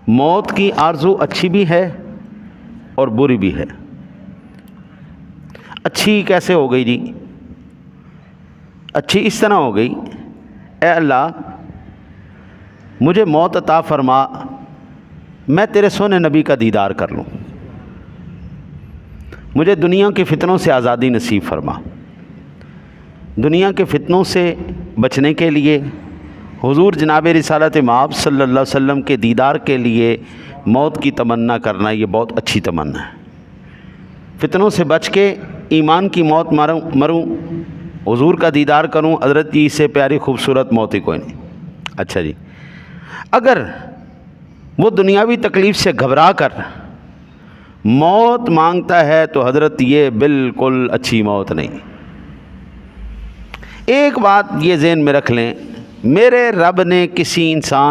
موت کی آرزو اچھی بھی ہے اور بری بھی ہے۔ اچھی کیسے ہو گئی جی؟ اچھی اس طرح ہو گئی، اے اللہ مجھے موت عطا فرما، میں تیرے سونے نبی کا دیدار کر لوں، مجھے دنیا کے فتنوں سے آزادی نصیب فرما۔ دنیا کے فتنوں سے بچنے کے لیے حضور جناب رسالت مآب صلی اللہ علیہ وسلم کے دیدار کے لیے موت کی تمنا کرنا یہ بہت اچھی تمنا ہے۔ فتنوں سے بچ کے ایمان کی موت مروں، حضور کا دیدار کروں، حضرت جی سے پیاری خوبصورت موت ہی کوئی نہیں۔ اچھا جی، اگر وہ دنیاوی تکلیف سے گھبرا کر موت مانگتا ہے تو حضرت یہ بالکل اچھی موت نہیں۔ ایک بات یہ ذہن میں رکھ لیں، میرے رب نے کسی انسان